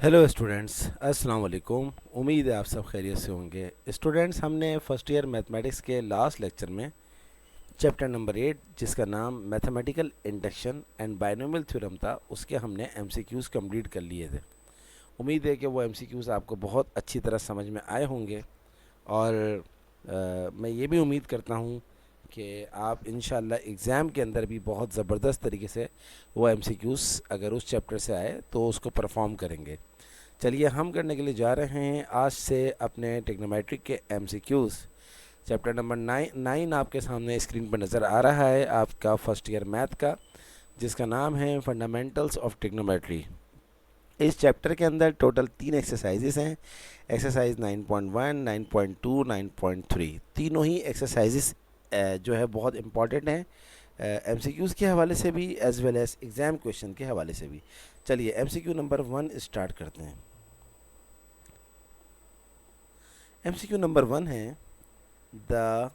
Hello students, अस्सलाम वालेकुम। उम्मीद है आप सब खैरियत से होंगे। स्टूडेंट्स, हमने फर्स्ट ईयर मैथमेटिक्स के लास्ट लेक्चर में चैप्टर नंबर 8, जिसका नाम mathematical induction and binomial theorem था, उसके हमने एमसीक्यूज़ कंप्लीट कर लिए थे। उम्मीद है कि वो एमसीक्यूज़ आपको बहुत अच्छी तरह समझ में आए होंगे और मैं ये भी उम्मीद करता हूँ कि आप इंशाल्लाह एग्ज़ाम के अंदर भी बहुत ज़बरदस्त तरीके से वो एमसीक्यूज़ अगर उस चैप्टर से आए तो उसको परफॉर्म करेंगे। चलिए, हम करने के लिए जा रहे हैं आज से अपने ट्रिग्नोमेट्रिक के एमसीक्यूज़। चैप्टर नंबर 9 आपके सामने स्क्रीन पर नज़र आ रहा है, आपका फर्स्ट ईयर मैथ का, जिसका नाम है फंडामेंटल्स ऑफ ट्रिग्नोमेट्री। इस चैप्टर के अंदर टोटल 3 एक्सरसाइजेस हैं। एक्सरसाइज 9.1, 9.2, 9.3। तीनों ही एक्सरसाइजेस जो है बहुत इंपॉर्टेंट हैं, एमसीक्यूज़ के हवाले से भी as well as exam question के हवाले से भी। चलिए, एमसीक्यू नंबर 1 स्टार्ट करते हैं। एमसीक्यू नंबर 1 है, the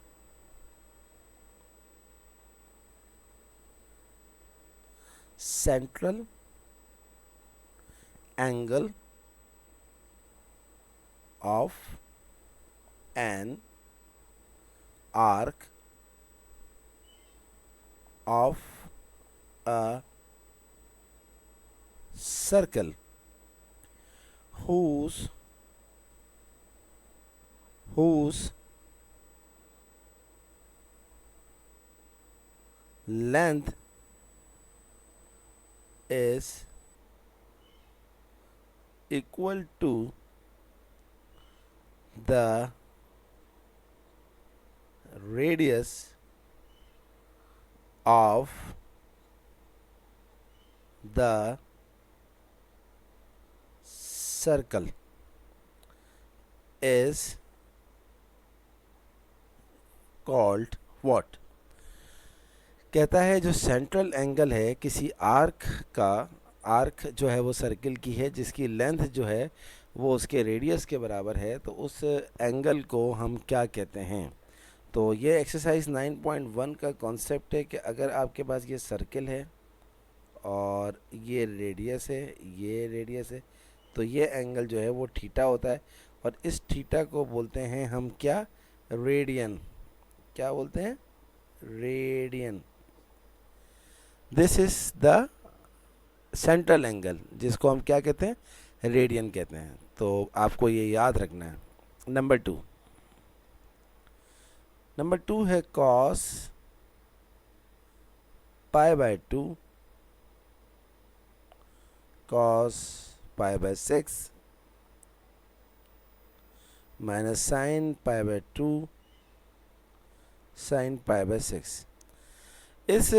central angle of an arc of a circle whose whose length is equal to the radius of the circle is called what? कहता है जो सेंट्रल एंगल है किसी आर्क का, arc जो है वो सर्किल की है जिसकी लेंथ जो है वो उसके रेडियस के बराबर है, तो उस एंगल को हम क्या कहते हैं? तो ये एक्सरसाइज 9.1 का कॉन्सेप्ट है कि अगर आपके पास ये सर्किल है और ये रेडियस है, तो ये एंगल जो है वो थीटा होता है, और इस थीटा को बोलते हैं हम क्या? रेडियन। क्या बोलते हैं? Radian. This is the central angle, जिसको हम क्या कहते हैं? रेडियन कहते हैं। तो आपको ये याद रखना है। नंबर टू है cos pi by two, cos pi by six minus sine pi by two, sine pi by six. इस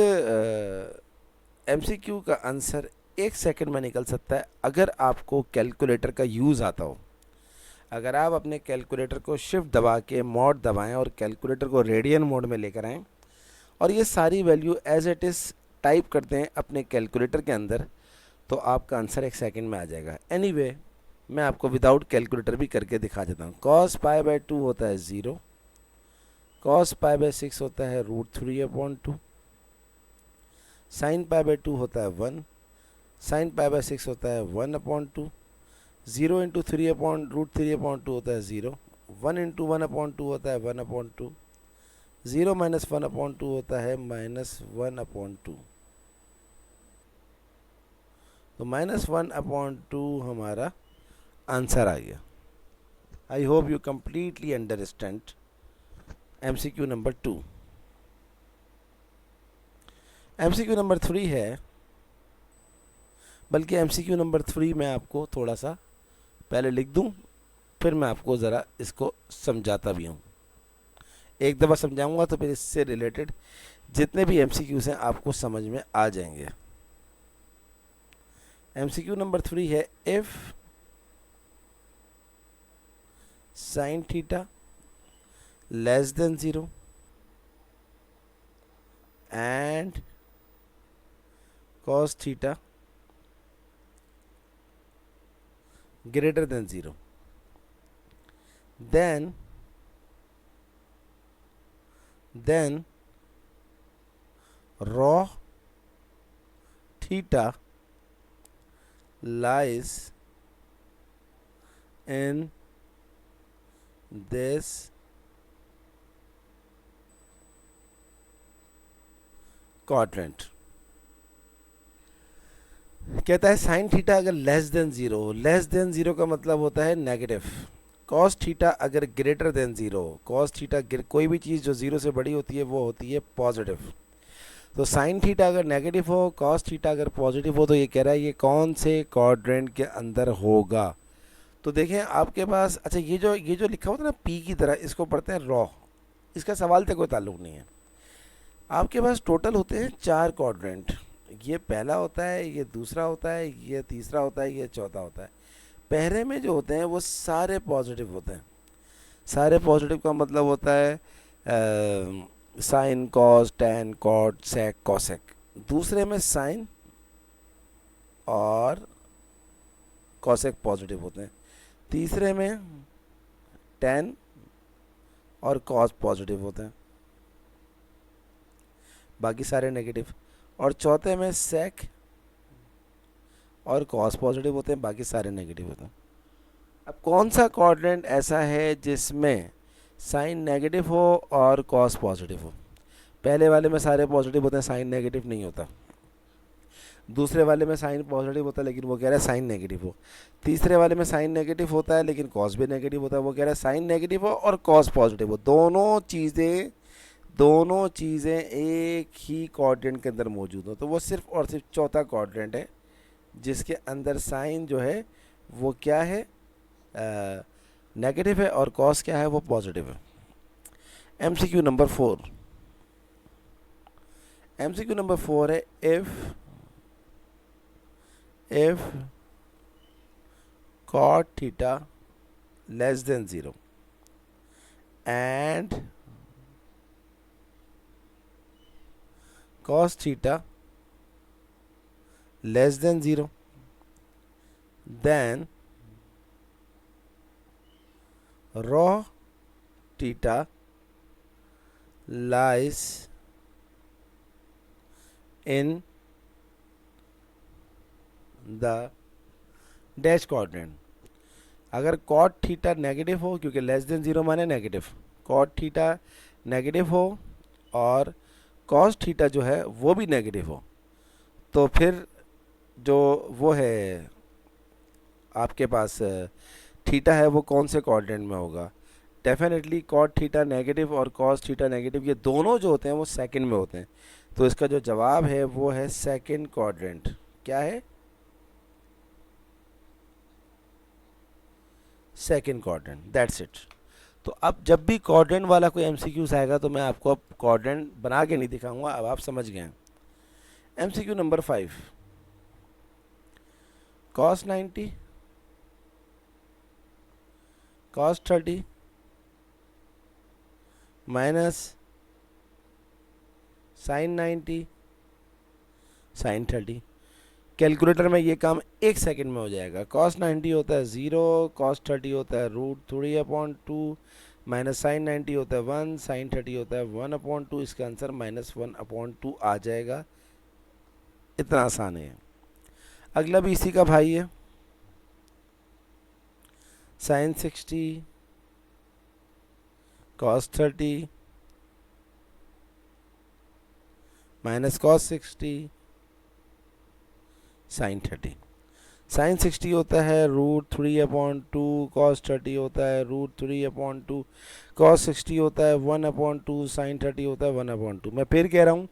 एमसीक्यू का आंसर 1 सेकंड में निकल सकता है अगर आपको कैलकुलेटर का यूज़ आता हो। अगर आप अपने कैलकुलेटर को शिफ्ट दबा के मॉड दबाएं और कैलकुलेटर को रेडियन मोड में लेकर आएँ और ये सारी value as it is type करते हैं अपने कैलकुलेटर के अंदर, तो आपका आंसर 1 सेकंड में आ जाएगा। एनीवे, मैं आपको विदाउट कैलकुलेटर भी करके दिखा देता हूँ। कॉस पाई बाय टू होता है 0, कॉस पाई बाय सिक्स होता है √3/2, साइन पाई बाय टू होता है 1, साइन पाई बाय सिक्स होता है 1/2, 0 × 3/√3/2 होता है 0, 1 × 1/2 होता है 1/2, 0 - 1/2 होता है -1/2। तो -1/2 हमारा आंसर आ गया। I hope you completely understand MCQ number 2। MCQ number 3 है, बल्कि एमसीक्यू नंबर 3 मैं आपको थोड़ा सा पहले लिख दूं, फिर मैं आपको ज़रा इसको समझाता भी हूँ। एक दफ़ा समझाऊंगा तो फिर इससे रिलेटेड जितने भी एमसीक्यूज़ हैं आपको समझ में आ जाएंगे। एमसीक्यू नंबर 3 है, if sine theta less than 0 and cos theta greater than 0, then raw theta lies in this quadrant। कहता है साइन थीटा अगर less than zero, less than zero का मतलब होता है नेगेटिव। कॉस थीटा अगर greater than zero, cos theta कोई भी चीज़ जो जीरो से बड़ी होती है वो होती है पॉजिटिव। तो साइन थीटा अगर नेगेटिव हो, कॉस थीटा अगर पॉजिटिव हो, तो ये कह रहा है ये कौन से क्वाड्रेंट के अंदर होगा। तो देखें आपके पास, अच्छा ये जो लिखा होता है ना पी की तरह, इसको पढ़ते हैं रॉ, इसका सवाल से कोई ताल्लुक नहीं है। आपके पास टोटल होते हैं 4 क्वाड्रेंट। ये पहला होता है, ये दूसरा होता है, ये तीसरा होता है, ये चौथा होता है। पहले में जो होते हैं वो सारे पॉजिटिव होते हैं। सारे पॉजिटिव का मतलब होता है साइन, कॉस, टैन, कॉट, सेक, कॉसेक। दूसरे में साइन और कॉसेक पॉजिटिव होते हैं। तीसरे में टैन और कॉस पॉजिटिव होते हैं, बाकी सारे नेगेटिव। और चौथे में सेक और कॉस पॉजिटिव होते हैं, बाकी सारे नेगेटिव होते हैं। अब कौन सा क्वाड्रेंट ऐसा है जिसमें साइन नेगेटिव हो और कॉस पॉजिटिव हो। पहले वाले में सारे पॉजिटिव होते हैं, साइन नेगेटिव नहीं होता। दूसरे वाले में साइन पॉजिटिव होता है लेकिन वो कह रहा है साइन नेगेटिव हो। तीसरे वाले में साइन नेगेटिव होता है लेकिन कॉस भी नेगेटिव होता है, वो कह रहा है साइन नेगेटिव हो और कॉस पॉजिटिव हो। दोनों चीज़ें एक ही क्वाड्रेंट के अंदर मौजूद हो। तो वो सिर्फ और सिर्फ चौथा क्वाड्रेंट है जिसके अंदर साइन जो है वो क्या है, नेगेटिव है, और कॉस क्या है, वो पॉजिटिव है। एमसीक्यू नंबर 4, एमसीक्यू नंबर 4 है if cot theta less than 0 and cos theta less than 0, then rho theta lies in the dash quadrant. अगर कॉट थीटा नेगेटिव हो, क्योंकि लेस देन जीरो माने नेगेटिव, कॉट थीटा नेगेटिव हो और cos theta जो है वो भी नेगेटिव हो, तो फिर जो वो है आपके पास थीटा है वो कौन से क्वाड्रेंट में होगा। डेफिनेटली कॉट थीटा नेगेटिव और कॉस थीटा नेगेटिव ये दोनों जो होते हैं वो सेकंड में होते हैं। तो इसका जो जवाब है वो है सेकंड क्वाड्रेंट। क्या है, सेकंड क्वाड्रेंट, दैट्स इट। तो अब जब भी क्वाड्रेंट वाला कोई एमसीक्यूज आएगा तो मैं आपको अब क्वाड्रेंट बना के नहीं दिखाऊंगा, अब आप समझ गए हैं। MCQ number 5, cos 90 cos 30 minus sine 90 sine 30। Calculator में ये काम 1 सेकंड में हो जाएगा। कॉस 90 होता है 0, कॉस 30 होता है √3/2, माइनस साइन 90 होता है 1, साइन 30 होता है 1/2। इसका आंसर -1/2 आ जाएगा। इतना आसान है। अगला भी इसी का भाई है, sine 60 cos 30 minus cos 60 sine 30। Sine 60 होता है √3/2, कॉस 30 होता है √3/2, कॉस 60 होता है 1/2, साइन 30 होता है 1/2। मैं फिर कह रहा हूँ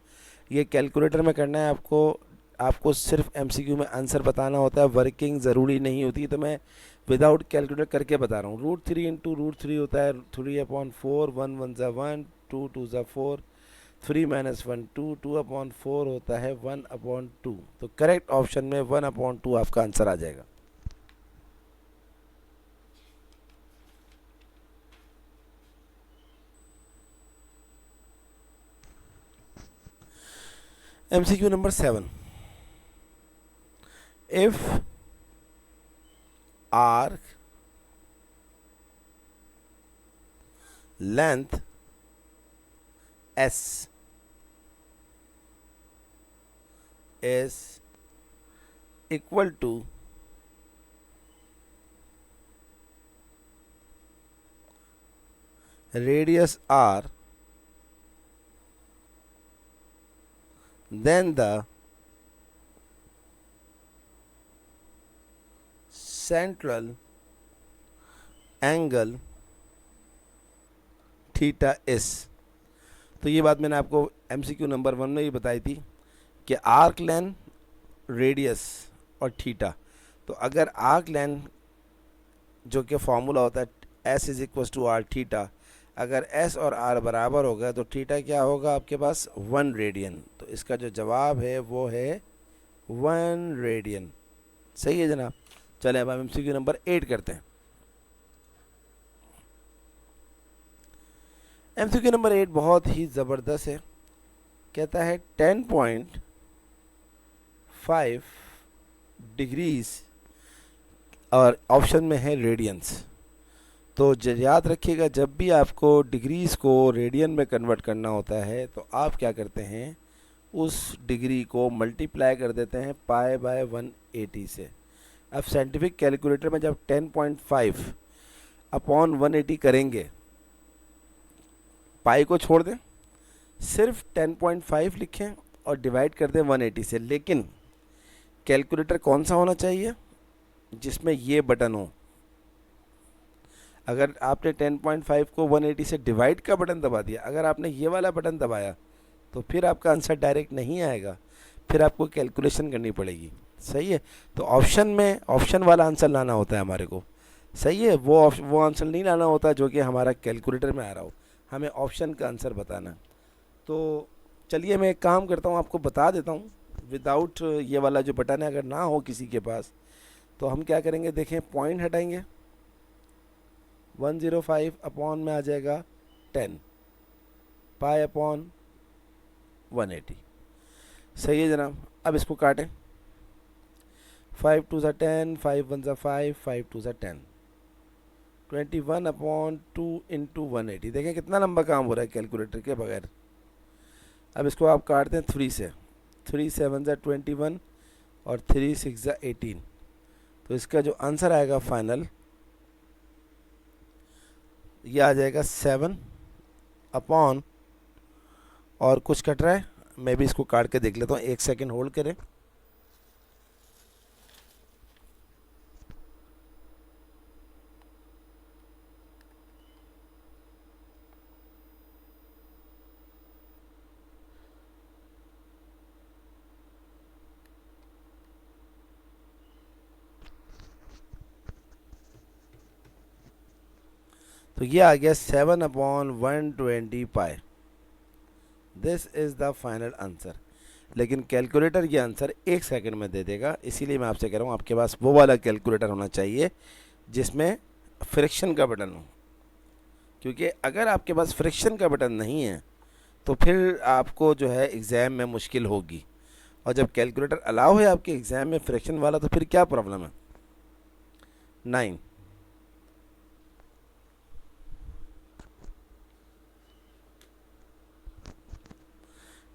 ये कैलकुलेटर में करना है आपको। आपको सिर्फ एमसीक्यू में आंसर बताना होता है, वर्किंग ज़रूरी नहीं होती। तो मैं विदाउट कैलकुलेटर करके बता रहा हूँ। √3 इंटू √3 होता है 3/4, 1 1 ज़ा 1, 2 2 ज़ा 4, 3 माइनस 1 2, 2/4 होता है 1/2। तो करेक्ट ऑप्शन में 1/2 आपका आंसर आ जाएगा। MCQ number 7, if arc length S is equal to radius r, then the central angle theta इस। तो ये बात मैंने आपको एमसीक्यू नंबर 1 में ही बताई थी कि आर्क लेंथ, रेडियस और थीटा। तो अगर आर्क लेंथ जो कि फॉर्मूला होता है S is equal to R theta, अगर एस और आर बराबर हो गया तो थीटा क्या होगा आपके पास 1 रेडियन। तो इसका जो जवाब है वो है 1 रेडियन। सही है जनाब। चले अब हम एमसीक्यू नंबर 8 करते हैं। एमसीक्यू नंबर 8 बहुत ही ज़बरदस्त है। कहता है 10.5 डिग्रीज और ऑप्शन में है रेडियंस। तो याद रखिएगा जब भी आपको डिग्रीज को रेडियन में कन्वर्ट करना होता है तो आप क्या करते हैं, उस डिग्री को मल्टीप्लाई कर देते हैं पाई बाय 180 से। अब साइंटिफिक कैलकुलेटर में जब 10.5 अपॉन 180 करेंगे, पाई को छोड़ दें, सिर्फ 10.5 लिखें और डिवाइड कर दें 180 से। लेकिन कैलकुलेटर कौन सा होना चाहिए, जिसमें ये बटन हो। अगर आपने 10.5 को 180 से डिवाइड का बटन दबा दिया, अगर आपने ये वाला बटन दबाया तो फिर आपका आंसर डायरेक्ट नहीं आएगा, फिर आपको कैलकुलेशन करनी पड़ेगी। सही है। तो ऑप्शन में ऑप्शन वाला आंसर लाना होता है हमारे को। सही है। वो आंसर नहीं लाना होता जो कि हमारा कैलकुलेटर में आ रहा हो, हमें ऑप्शन का आंसर बताना। तो चलिए मैं एक काम करता हूँ, आपको बता देता हूँ विदाउट ये वाला जो बटन है, अगर ना हो किसी के पास तो हम क्या करेंगे, देखें पॉइंट हटाएंगे, 105 अपॉन में आ जाएगा 10 पाई अपॉन 180। सही है जनाब। अब इसको काटें, 5 2 ज़ा 10, 5 1 ज़ा 5, 5 2 ज़ा 10, 21 अपॉन 2 इंटू 180। देखें कितना लंबा काम हो रहा है कैलकुलेटर के बगैर। अब इसको आप काटते हैं 3 से, 3 7 ज़ा 21 और 3 6 ज़ा 18। तो इसका जो आंसर आएगा फाइनल, ये आ जाएगा 7 अपॉन, और कुछ कट रहा है, मैं भी इसको काट के देख लेता हूँ, 1 सेकेंड होल्ड करें। तो ये आ गया 7 upon 120 pi. This is the final answer. लेकिन कैलकुलेटर ये आंसर 1 सेकंड में दे देगा, इसीलिए मैं आपसे कह रहा हूँ आपके पास वो वाला कैलकुलेटर होना चाहिए जिसमें फ्रिक्शन का बटन हो। क्योंकि अगर आपके पास फ्रिक्शन का बटन नहीं है तो फिर आपको जो है एग्ज़ाम में मुश्किल होगी। और जब कैलकुलेटर अलाउ है आपके एग्ज़ाम में फ्रिक्शन वाला, तो फिर क्या प्रॉब्लम है। 9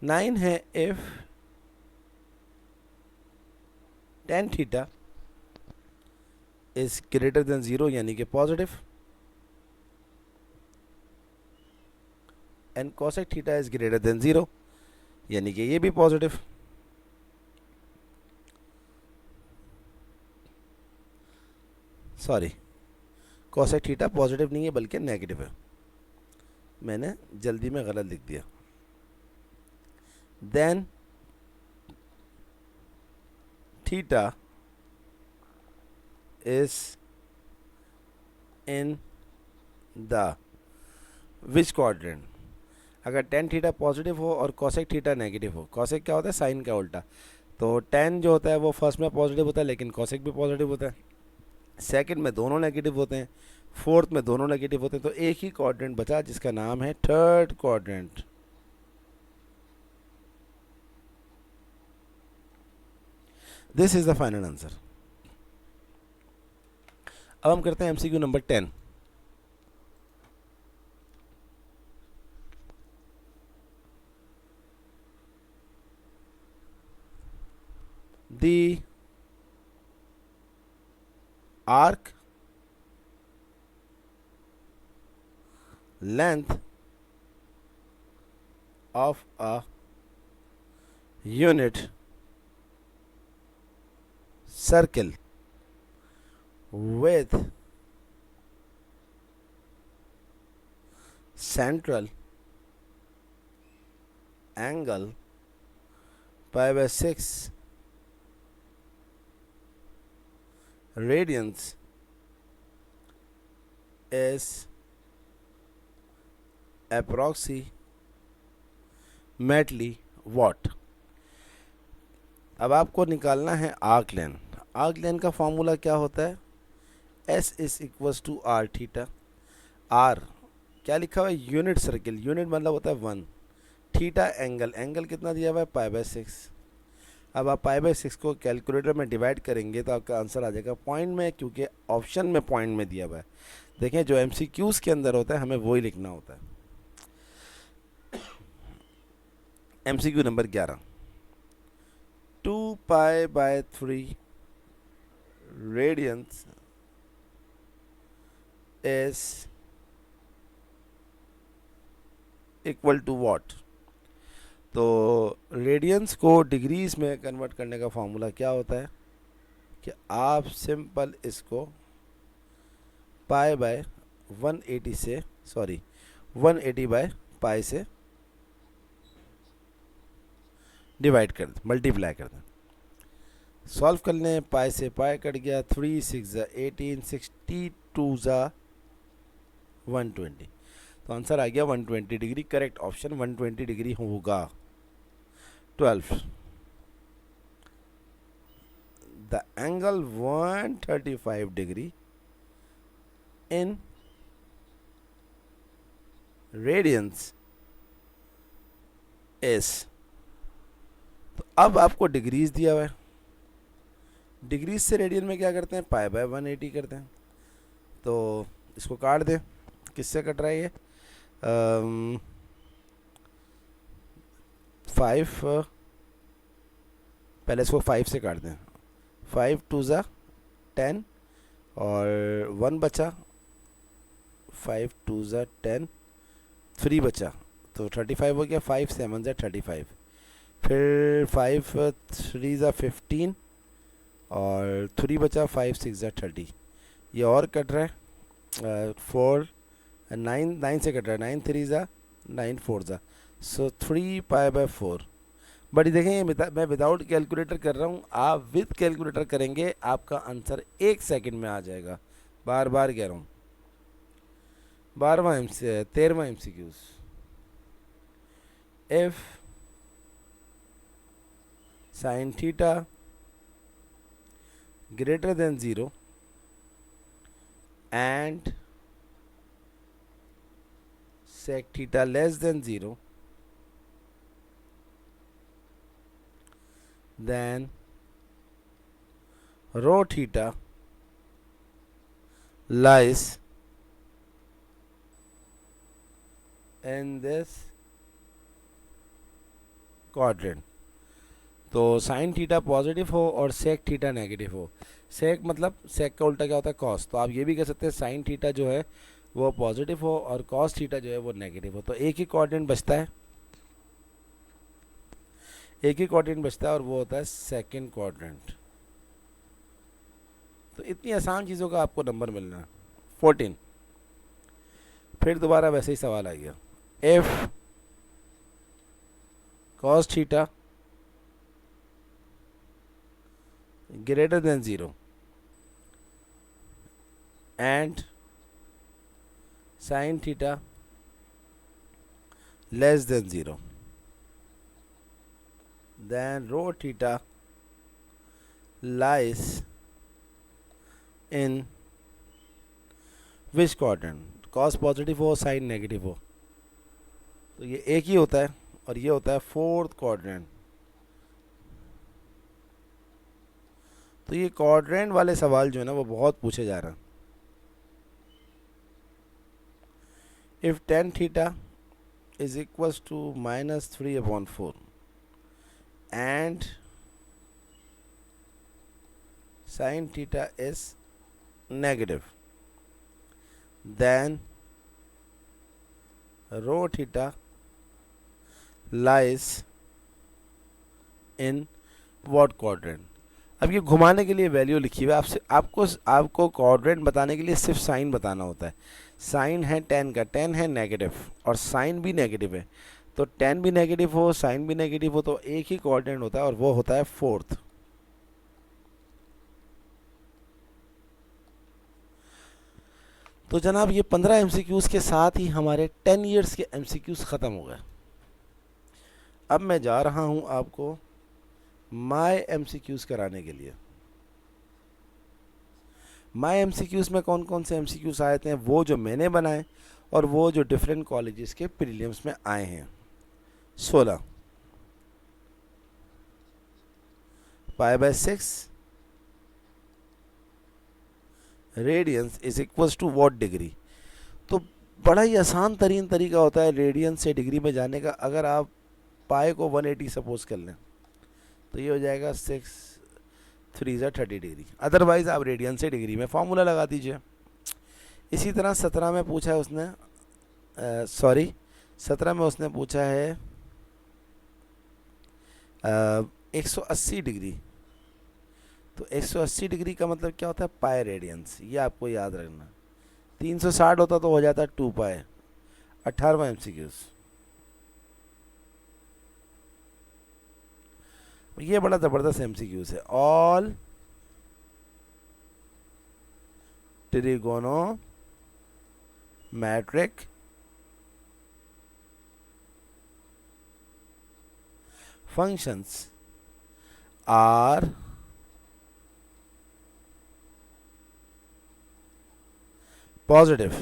9 है if tan theta is greater than 0 यानी कि positive, and cosec theta is greater than 0 यानी कि ये भी positive. Sorry, cosec theta positive नहीं है बल्कि नेगेटिव है, मैंने जल्दी में गलत लिख दिया। Then theta is in the which quadrant. अगर tan थीटा पॉजिटिव हो और cosec थीटा नेगेटिव हो, cosec क्या होता है, साइन का उल्टा, तो tan जो होता है वो फर्स्ट में पॉजिटिव होता है लेकिन cosec भी पॉजिटिव होता है, सेकंड में दोनों नेगेटिव होते हैं, फोर्थ में दोनों नेगेटिव होते हैं। तो एक ही क्वाड्रेंट बचा जिसका नाम है third quadrant. This is the final answer. अब हम करते हैं MCQ number 10। The arc length of a unit circle with central angle pi by 6 radians is approximately what। अब आपको निकालना है आर्क लेन। आर्क लेन का फॉर्मूला क्या होता है, S is equals to R theta. R क्या लिखा हुआ है, यूनिट सर्किल, यूनिट मतलब होता है 1, थीटा एंगल, एंगल कितना दिया हुआ है पाई बाय 6। अब आप पाई बाय 6 को कैलकुलेटर में डिवाइड करेंगे तो आपका आंसर आ जाएगा पॉइंट में, क्योंकि ऑप्शन में पॉइंट में दिया हुआ है। देखें जो एमसीक्यूज के अंदर होता है हमें वही लिखना होता है। MCQ number 11, 2 pi by 3 radians is equal to what. तो रेडियंस को डिग्रीज में कन्वर्ट करने का फॉर्मूला क्या होता है कि आप सिंपल इसको पाई बाय 180 से 180 बाय पाई से डिवाइड कर दें, मल्टीप्लाई कर दें। सॉल्व कर लें, पाई से पाई कट गया, 3 6 18, 62 120, तो आंसर आ गया 120 डिग्री। करेक्ट ऑप्शन 120 डिग्री होगा। 12, the angle 135 degree in radians is. तो अब आपको डिग्रीज दिया हुआ है, डिग्रीज से रेडियन में क्या करते हैं, पाई बाय 180 करते हैं। तो इसको काट दें, किससे कट रहा है ये, 5, पहले इसको 5 से काट दें, 5 2 10 और 1 बचा, 5 2 10, 3 बचा तो 35 हो गया, 5 7 35, फिर 5 3 15 और 3 बचा, 5 6 30। ये और कट रहा है, 4 9 से कट रहा है, 9 3 9 4 सो 3 पाई बाय 4। बट देखें ये मैं विदाउट कैलकुलेटर कर रहा हूँ, आप विद कैलकुलेटर करेंगे आपका आंसर 1 सेकंड में आ जाएगा। बार बार कह रहा हूँ। 13वां MCQs, if sine theta greater than 0 and sec theta less than 0, then rho theta lies in this quadrant। तो साइन थीटा पॉजिटिव हो और सेक थीटा नेगेटिव हो। सेक मतलब सेक का उल्टा क्या होता है, कॉस। तो आप ये भी कह सकते हैं साइन थीटा जो है वो पॉजिटिव हो और कॉस थीटा जो है वो नेगेटिव हो। तो एक ही कोऑर्डिनेट बचता है, एक ही कोऑर्डिनेट बचता है और वो होता है सेकंड कोऑर्डिनेट। तो इतनी आसान चीज़ों का आपको नंबर मिलना है। 14, फिर दोबारा वैसे ही सवाल आ गया, if cos theta greater than 0 and sin theta less than 0, then rho theta lies in which quadrant। cos positive हो sin नेगेटिव हो, तो ये एक ही होता है और ये होता है फोर्थ क्वाड्रेंट। तो ये क्वाड्रेंट वाले सवाल जो है ना वो बहुत पूछे जा रहे हैं। If tan theta is equals to -3/4 and sin theta is negative, then रो theta lies in what quadrant. अब ये घुमाने के लिए वैल्यू लिखी हुई है, आपसे आपको क्वाड्रेंट बताने के लिए सिर्फ साइन बताना होता है। साइन है टेन का, टेन है नेगेटिव और साइन भी नेगेटिव है, तो टेन भी नेगेटिव हो साइन भी नेगेटिव हो तो एक ही क्वाड्रेंट होता है और वो होता है फोर्थ। तो जनाब ये 15 एमसीक्यूज़ के साथ ही हमारे 10 इयर्स के एमसीक्यूज़ ख़त्म हो गए। अब मैं जा रहा हूँ आपको माय एमसीक्यूज़ कराने के लिए। माय एमसीक्यूज़ में कौन कौन से एमसीक्यूज़ आए थे, वो जो मैंने बनाए और वो जो डिफरेंट कॉलेजेस के प्रीलिम्स में आए हैं। 16 π/6 radians is equals to what degree. तो बड़ा ही आसान तरीन तरीका होता है रेडियंस से डिग्री में जाने का। अगर आप पाए को 180 सपोज कर लें तो ये हो जाएगा 6 3 ज़ा 30 डिग्री। अदरवाइज आप रेडियन से डिग्री में फॉर्मूला लगा दीजिए। इसी तरह 17 में पूछा है उसने, सॉरी 17 में उसने पूछा है 180 डिग्री। तो 180 डिग्री का मतलब क्या होता है, पाई रेडियंस, ये आपको याद रखना। 360 होता तो हो जाता 2 पाई। 18वां एमसीक्यूज़, ये बड़ा ज़बरदस्त एमसीक्यूज़ है। All trigonometric functions are positive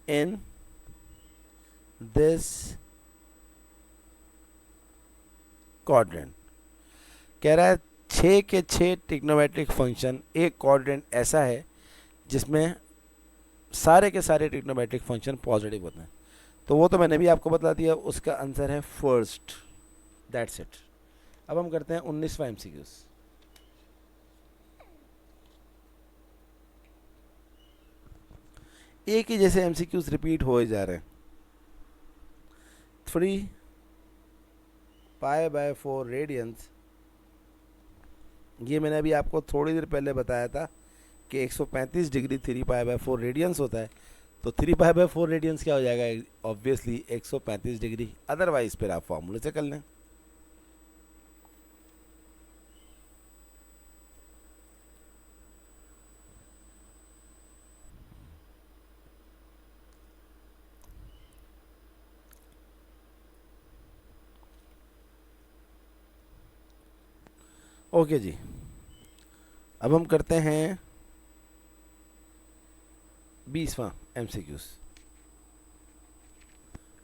in this quadrant। कह रहा है 6 के 6 ट्रिग्नोमेट्रिक फंक्शन एक क्वाड्रेंट ऐसा है जिसमें सारे के सारे ट्रिग्नोमेट्रिक फंक्शन पॉजिटिव होते हैं। तो वो तो मैंने भी आपको बता दिया, उसका आंसर है फर्स्ट। That's it. अब हम करते हैं 19वां एमसीक्यूज़। एक ही जैसे एमसीक्यूज़ रिपीट हो जा रहे हैं। 3 π/4 रेडियंस, ये मैंने अभी आपको थोड़ी देर पहले बताया था कि 135 डिग्री 3 π/4 रेडियंस होता है। तो 3 π/4 रेडियंस क्या हो जाएगा, ऑब्वियसली 135 डिग्री। अदरवाइज फिर आप फॉर्मूले से कर लें। ओके जी, अब हम करते हैं 20वां एमसीक्यूज़।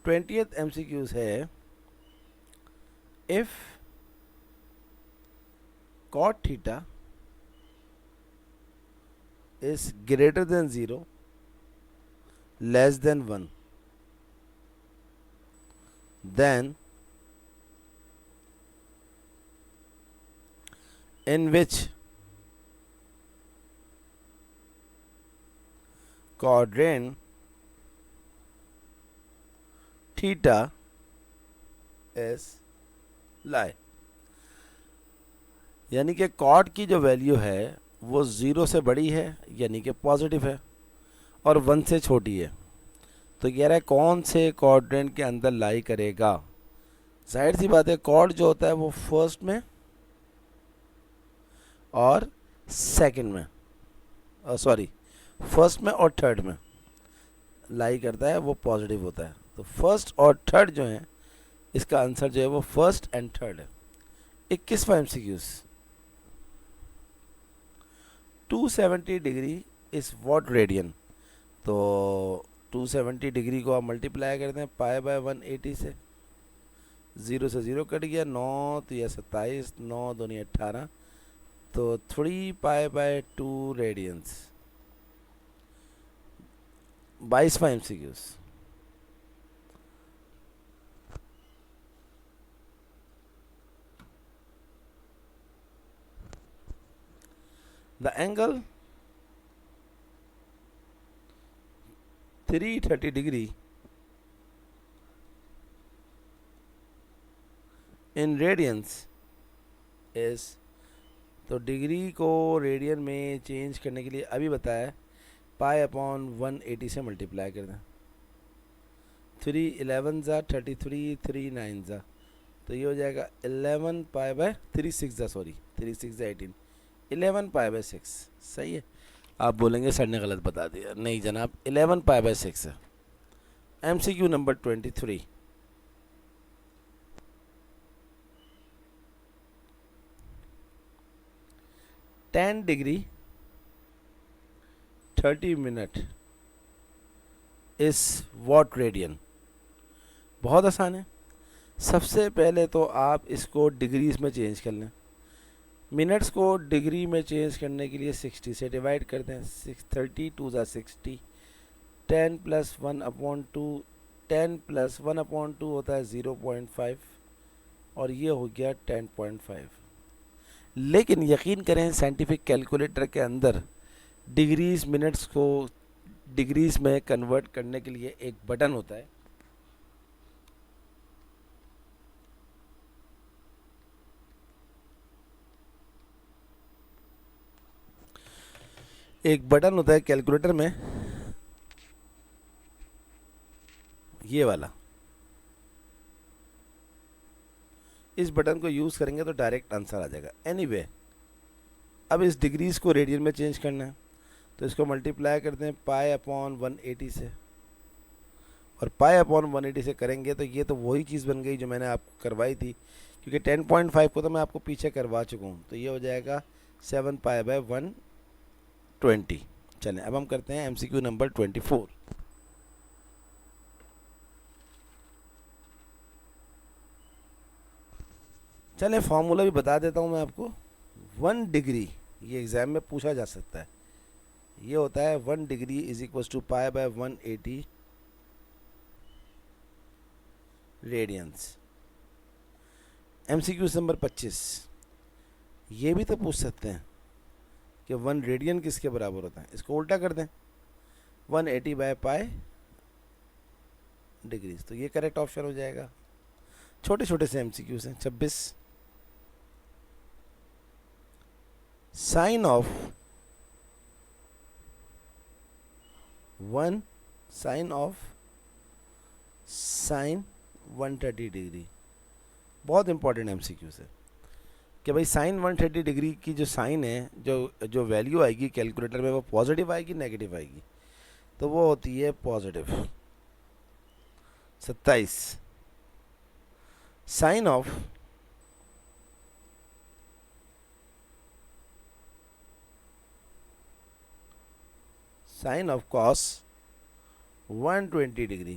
20th एमसीक्यूज़ है if cot theta is greater than 0 less than 1 then in which quadrant theta is lie। यानी कि कॉट की जो वैल्यू है वो 0 से बड़ी है यानी कि पॉजिटिव है और 1 से छोटी है। तो कह रहा है कौन से क्वाड्रेंट के अंदर लाई करेगा। जाहिर सी बात है कॉड जो होता है वो फर्स्ट में और सेकंड में, सॉरी फर्स्ट में और थर्ड में लाई करता है, वो पॉजिटिव होता है। तो फर्स्ट और थर्ड जो है, इसका आंसर जो है वो फर्स्ट एंड थर्ड है। 21वां MCQs. 270 degree is what radian. तो 270 डिग्री को आप मल्टीप्लाई करते हैं π/180 से। 0 से 0 कट गया, 9 तो यह 27, 9 दूनी 18, तो 3 π/2 रेडियंस। 22वां MCQs. The angle 330 degree in radians is, तो डिग्री को रेडियन में चेंज करने के लिए अभी बताया पाई अपॉन 180 से मल्टीप्लाई कर दें। 3 11 ज़ा 33, 3 9 ज़ा, तो ये हो जाएगा 11 पाई बाय 3 6 ज़ा, सॉरी 3 6 ज़ा 18, 11 पाई बाय 6। सही है। आप बोलेंगे सर ने गलत बता दिया, नहीं जनाब 11 पाई बाय 6 है। MCQ नंबर 23, 10 डिग्री 30 मिनट इस वॉट रेडियन। बहुत आसान है। सबसे पहले तो आप इसको डिग्रीज में चेंज कर लें। मिनट्स को डिग्री में चेंज करने के लिए 60 से डिवाइड कर दें। 630 2 ज़ा 60, 10 प्लस 1/2, 10 प्लस 1/2 होता है 0.5, और ये हो गया 10.5। लेकिन यकीन करें साइंटिफिक कैलकुलेटर के अंदर डिग्रीज मिनट्स को डिग्रीज में कन्वर्ट करने के लिए एक बटन होता है। एक बटन होता है कैलकुलेटर में, ये वाला। इस बटन को यूज़ करेंगे तो डायरेक्ट आंसर आ जाएगा। एनीवे, अब इस डिग्रीज को रेडियन में चेंज करना है, तो इसको मल्टीप्लाई करते हैं पाई अपॉन 180 से, और पाई अपॉन 180 से करेंगे तो ये तो वही चीज़ बन गई जो मैंने आपको करवाई थी, क्योंकि 10.5 को तो मैं आपको पीछे करवा चुका हूँ। तो ये हो जाएगा 7 पाई बाय 120। चलें अब हम करते हैं MCQ नंबर 24। चलें फॉर्मूला भी बता देता हूँ मैं आपको। 1 डिग्री, ये एग्ज़ाम में पूछा जा सकता है, ये होता है 1 degree is equal to pi by 180 radians. MCQ number 25, ये भी तो पूछ सकते हैं कि 1 रेडियन किसके बराबर होता है। इसको उल्टा कर दें, 180 बाय पाई डिग्रीज, तो ये करेक्ट ऑप्शन हो जाएगा। छोटे छोटे से MCQs हैं। 26, sine of 1 sine of sine 130 degree. बहुत इंपॉर्टेंट MCQs है कि भाई साइन 130 डिग्री की जो साइन है, जो वैल्यू आएगी कैलकुलेटर में, वो पॉजिटिव आएगी नेगेटिव आएगी, तो वो होती है positive. 27, sine of cos 120 degree.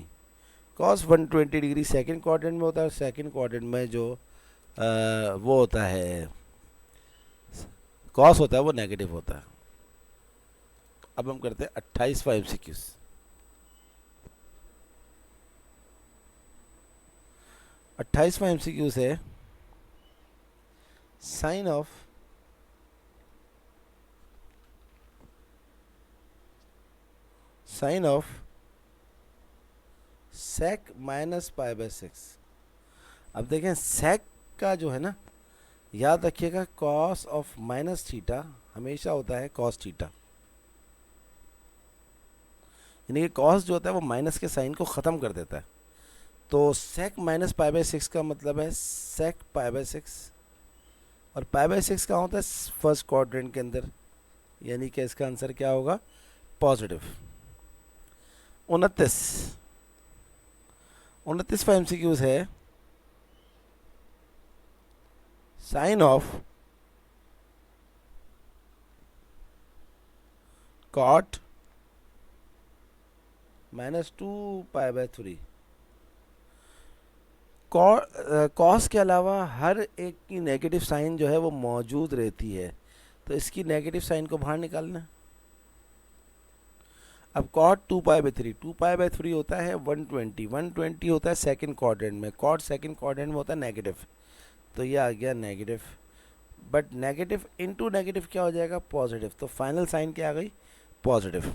Cos 120 degree second quadrant में होता है, और सेकंड क्वाड्रेंट में जो वो होता है कॉस होता है वो नेगेटिव होता है। अब हम करते हैं 28वां MCQs। 28वां MCQs है sine of sec minus pi by 6। अब देखें सेक का जो है ना, याद रखिएगा कॉस ऑफ माइनस थीटा हमेशा होता है कॉस थीटा, यानी कि कॉस जो होता है वो माइनस के साइन को ख़त्म कर देता है। तो सेक माइनस पाई बाय 6 का मतलब है सेक पाई बाय 6, और पाई बाय 6 का होता है फर्स्ट क्वाड्रेंट के अंदर, यानी कि इसका आंसर क्या होगा, पॉजिटिव। 29वां MCQs है sine of cot -2 pi by 3। Cos के अलावा हर एक की नेगेटिव साइन जो है वो मौजूद रहती है, तो इसकी नेगेटिव साइन को बाहर निकालना। अब cot 2 pi by 3, 2 pi by 3 होता है 120, 120 होता है सेकंड क्वाड्रेंट में, कॉट सेकंड क्वाड्रेंट में होता है नेगेटिव, तो ये आ गया negative. But negative into negative क्या हो जाएगा, पॉजिटिव, तो फाइनल साइन क्या आ गई, पॉजिटिव।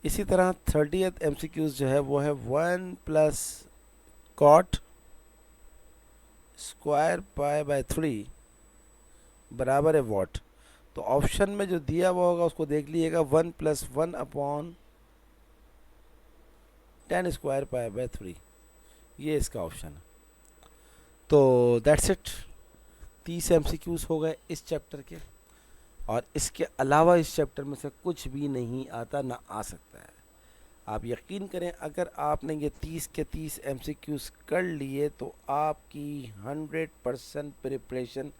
इसी तरह 30th MCQ जो है वो है 1 plus cot square pi by 3 बराबर है वॉट। तो ऑप्शन में जो दिया हुआ होगा उसको देख लीजिएगा, 1 plus 1 upon 10 square pi by 3, ये इसका ऑप्शन है। तो दैट्स इट, 30 MCQs हो गए इस चैप्टर के, और इसके अलावा इस चैप्टर में से कुछ भी नहीं आता, ना आ सकता है। आप यकीन करें, अगर आपने ये 30 के 30 MCQs कर लिए तो आपकी 100% प्रिपरेशन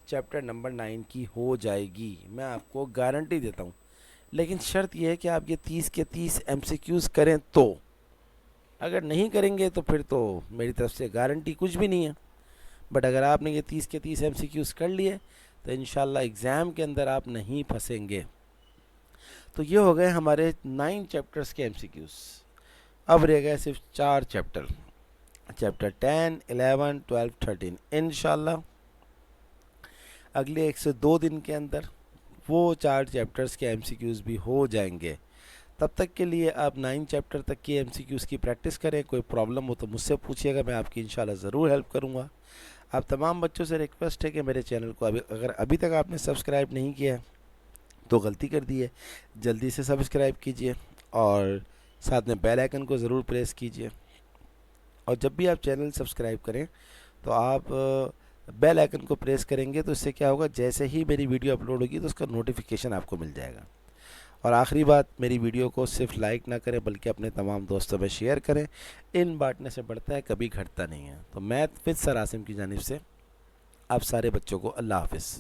चैप्टर नंबर 9 की हो जाएगी, मैं आपको गारंटी देता हूँ। लेकिन शर्त यह है कि आप ये 30 के 30 MCQs करें, तो अगर नहीं करेंगे तो फिर तो मेरी तरफ से गारंटी कुछ भी नहीं है। बट अगर आपने ये 30 के 30 MCQs कर लिए तो इंशाल्लाह एग्ज़ाम के अंदर आप नहीं फंसेंगे। तो ये हो गए हमारे 9 चैप्टर्स के MCQs। अब रह गए सिर्फ 4 चैप्टर, चैप्टर 10, 11, 12, 13। इंशाल्लाह अगले 1 से 2 दिन के अंदर वो 4 चैप्टर्स के MCQs भी हो जाएंगे। तब तक के लिए आप 9 चैप्टर तक की MCQs की प्रैक्टिस करें। कोई प्रॉब्लम हो तो मुझसे पूछिएगा, मैं आपकी इंशाल्लाह ज़रूर हेल्प करूँगा। आप तमाम बच्चों से रिक्वेस्ट है कि मेरे चैनल को अगर अभी तक आपने सब्सक्राइब नहीं किया है तो गलती कर दी है, जल्दी से सब्सक्राइब कीजिए और साथ में बेल आइकन को ज़रूर प्रेस कीजिए। और जब भी आप चैनल सब्सक्राइब करें तो आप बेल आइकन को प्रेस करेंगे तो इससे क्या होगा, जैसे ही मेरी वीडियो अपलोड होगी तो उसका नोटिफिकेशन आपको मिल जाएगा। और आखिरी बात, मेरी वीडियो को सिर्फ लाइक ना करें बल्कि अपने तमाम दोस्तों में शेयर करें। इन बांटने से बढ़ता है, कभी घटता नहीं है। तो मैथ विद सर आसिम की जानिब से आप सारे बच्चों को अल्लाह हाफिज़।